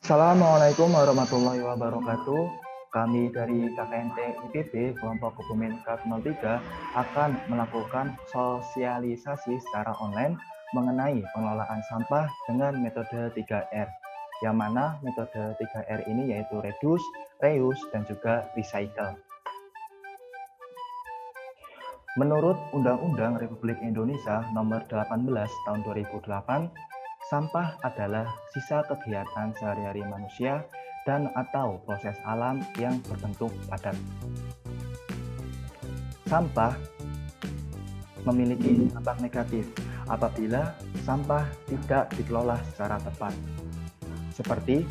Assalamualaikum warahmatullahi wabarakatuh. Kami dari KKNT IPB kelompok Kebumen Kat 03 akan melakukan sosialisasi secara online mengenai pengelolaan sampah dengan metode 3R. Yang mana metode 3R ini yaitu reduce, reuse, dan juga recycle. Menurut Undang-Undang Republik Indonesia Nomor 18 Tahun 2008, sampah adalah sisa kegiatan sehari-hari manusia dan atau proses alam yang berbentuk padat. Sampah memiliki dampak negatif apabila sampah tidak dikelola secara tepat, seperti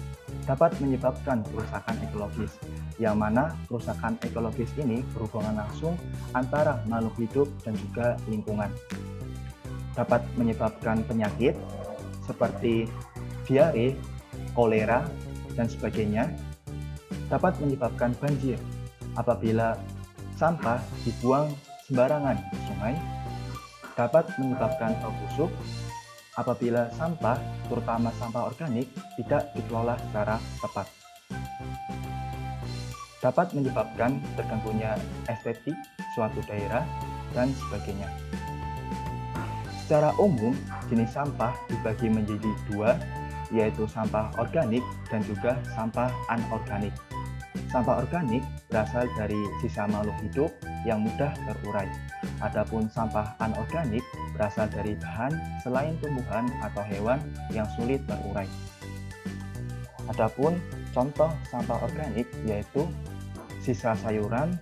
dapat menyebabkan kerusakan ekologis, yang mana kerusakan ekologis ini berhubungan langsung antara makhluk hidup dan juga lingkungan. Dapat menyebabkan penyakit seperti diare, kolera, dan sebagainya. Dapat menyebabkan banjir apabila sampah dibuang sembarangan ke sungai. Dapat menyebabkan bau busuk apabila sampah, terutama sampah organik, tidak dikelola secara tepat. Dapat menyebabkan terganggunya estetik suatu daerah dan sebagainya. Secara umum, jenis sampah dibagi menjadi dua, yaitu sampah organik dan juga sampah anorganik. Sampah organik berasal dari sisa makhluk hidup yang mudah terurai. Adapun sampah anorganik berasal dari bahan selain tumbuhan atau hewan yang sulit terurai. Adapun contoh sampah organik yaitu sisa sayuran,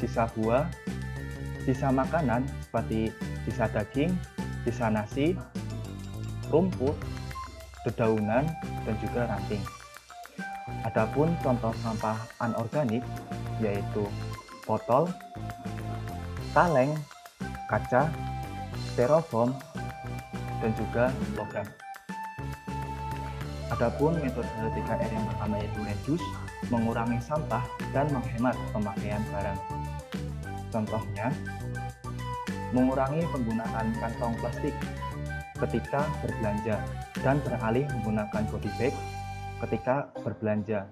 sisa buah, sisa makanan seperti sisa daging, sisa nasi, rumput, dedaunan, dan juga ranting. Adapun contoh sampah anorganik yaitu botol, kaleng, kaca, styrofoam, dan juga logam. Adapun metode 3R yang pertama yaitu reduce, mengurangi sampah dan menghemat pemakaian barang. Contohnya, mengurangi penggunaan kantong plastik ketika berbelanja dan beralih menggunakan body bag ketika berbelanja.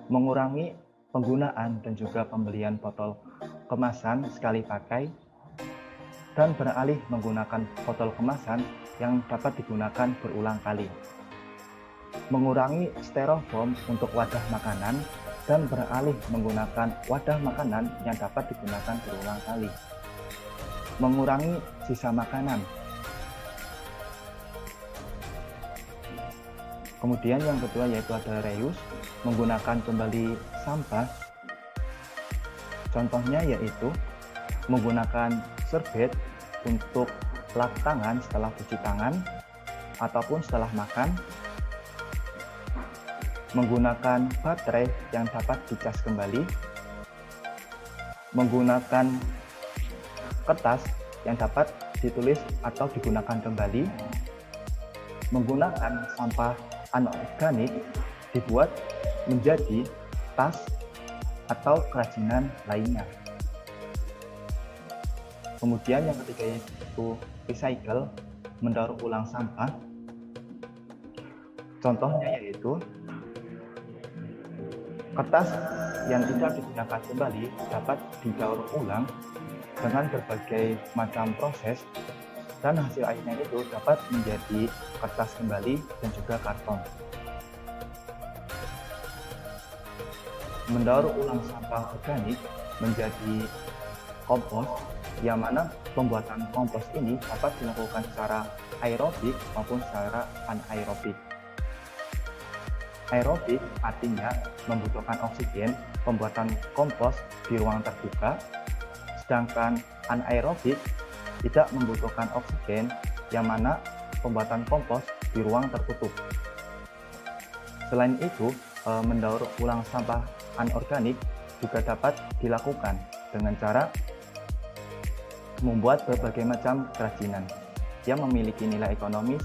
Mengurangi penggunaan dan juga pembelian botol kemasan sekali pakai dan beralih menggunakan botol kemasan yang dapat digunakan berulang kali. Mengurangi styrofoam untuk wadah makanan dan beralih menggunakan wadah makanan yang dapat digunakan berulang kali. Mengurangi sisa makanan. Kemudian yang kedua yaitu ada reuse, menggunakan kembali sampah. Contohnya yaitu menggunakan serbet untuk lap tangan setelah cuci tangan ataupun setelah makan, menggunakan baterai yang dapat dicas kembali, menggunakan kertas yang dapat ditulis atau digunakan kembali, menggunakan sampah anorganik dibuat menjadi tas atau kerajinan lainnya. Kemudian yang ketiga yaitu recycle, mendaur ulang sampah. Contohnya yaitu kertas yang tidak digunakan kembali dapat didaur ulang dengan berbagai macam proses dan hasil akhirnya itu dapat menjadi kertas kembali dan juga karton. Mendaur ulang sampah organik menjadi kompos, yang mana pembuatan kompos ini dapat dilakukan secara aerobik maupun secara anaerobik. Aerobik artinya membutuhkan oksigen, pembuatan kompos di ruang terbuka, sedangkan anaerobik tidak membutuhkan oksigen, yang mana pembuatan kompos di ruang tertutup. Selain itu, mendaur ulang sampah anorganik juga dapat dilakukan dengan cara membuat berbagai macam kerajinan yang memiliki nilai ekonomis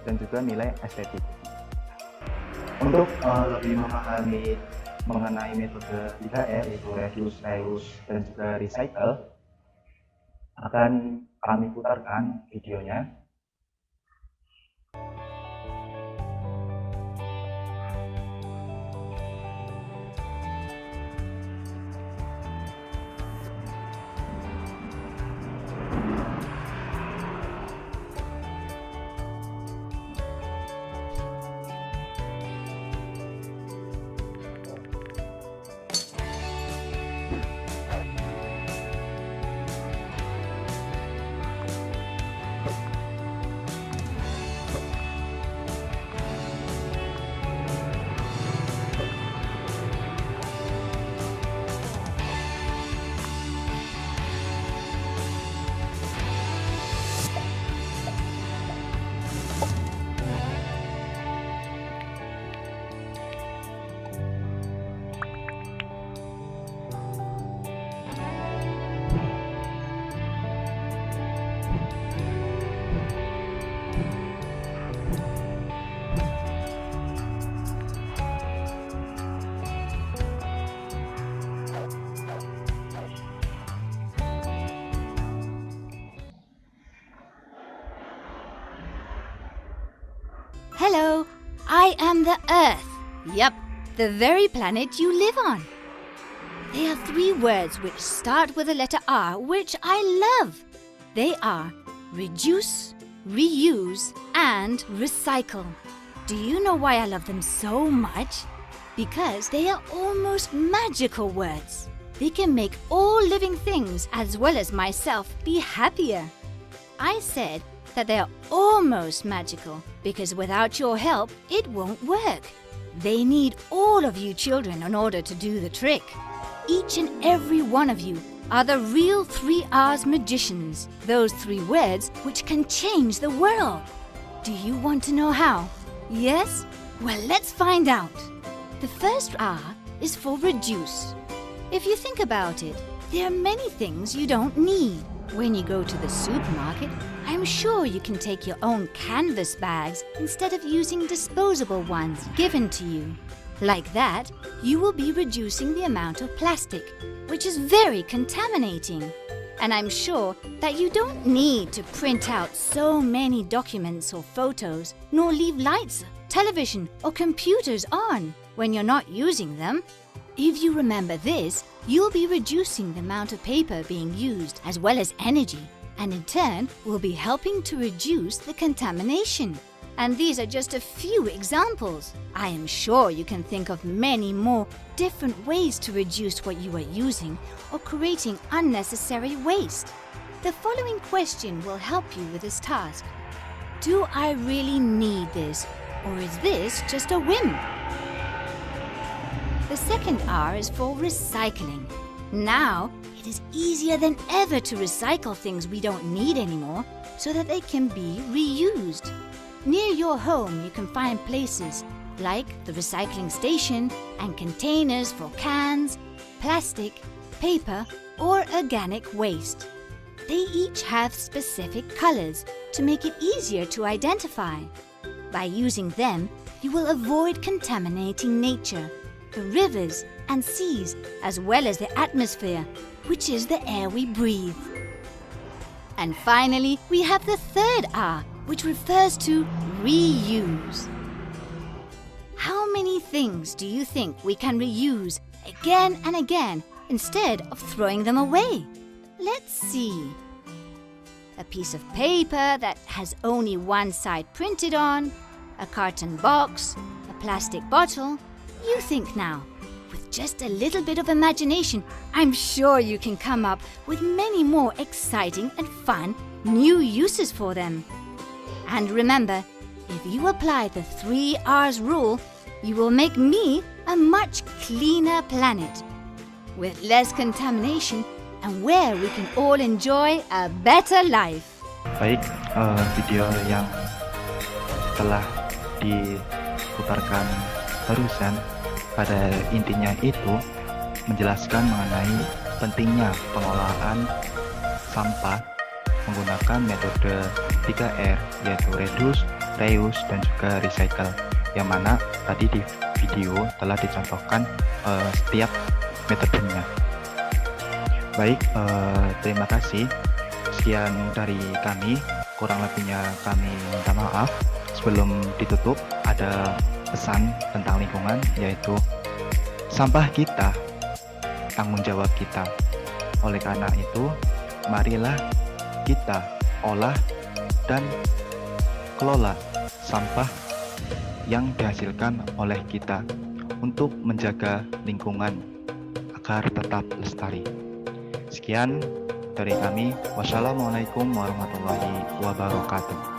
dan juga nilai estetik. Untuk lebih memahami mengenai metode 3R yaitu reduce, reuse, dan juga recycle, akan kami putarkan videonya. I am the Earth. Yup, the very planet you live on. There are 3 words which start with the letter R, which I love. They are reduce, reuse, and recycle. Do you know why I love them so much? Because they are almost magical words. They can make all living things, as well as myself, be happier. I said that they are almost magical because without your help, it won't work. They need all of you children in order to do the trick. Each and every one of you are the real 3 R's magicians, those 3 words which can change the world. Do you want to know how? Yes? Well, let's find out. The first R is for reduce. If you think about it, there are many things you don't need. When you go to the supermarket, I'm sure you can take your own canvas bags instead of using disposable ones given to you. Like that, you will be reducing the amount of plastic, which is very contaminating. And I'm sure that you don't need to print out so many documents or photos, nor leave lights, television, or computers on when you're not using them. If you remember this, you'll be reducing the amount of paper being used as well as energy, and in turn will be helping to reduce the contamination. And these are just a few examples. I am sure you can think of many more different ways to reduce what you are using or creating unnecessary waste. The following question will help you with this task. Do I really need this, or is this just a whim? The second R is for recycling. Now, it is easier than ever to recycle things we don't need anymore so that they can be reused. Near your home, you can find places like the recycling station and containers for cans, plastic, paper, or organic waste. They each have specific colors to make it easier to identify. By using them, you will avoid contaminating nature, the rivers and seas, as well as the atmosphere, which is the air we breathe. And finally, we have the third R, which refers to reuse. How many things do you think we can reuse again and again instead of throwing them away? Let's see. A piece of paper that has only one side printed on, a carton box, a plastic bottle. You think now. With just a little bit of imagination, I'm sure you can come up with many more exciting and fun new uses for them. And remember, if you apply the 3 R's rule, you will make me a much cleaner planet with less contamination and where we can all enjoy a better life. Baik, video yang telah diputarkan barusan pada intinya itu menjelaskan mengenai pentingnya pengolahan sampah menggunakan metode 3R, yaitu reduce, reuse, dan juga recycle, yang mana tadi di video telah dicontohkan setiap metodenya. Baik, terima kasih. Sekian dari kami, kurang lebihnya kami minta maaf. Sebelum ditutup, ada pesan tentang lingkungan, yaitu sampah kita, tanggung jawab kita. Oleh karena itu, marilah kita olah dan kelola sampah yang dihasilkan oleh kita untuk menjaga lingkungan agar tetap lestari. Sekian dari kami. Wassalamualaikum warahmatullahi wabarakatuh.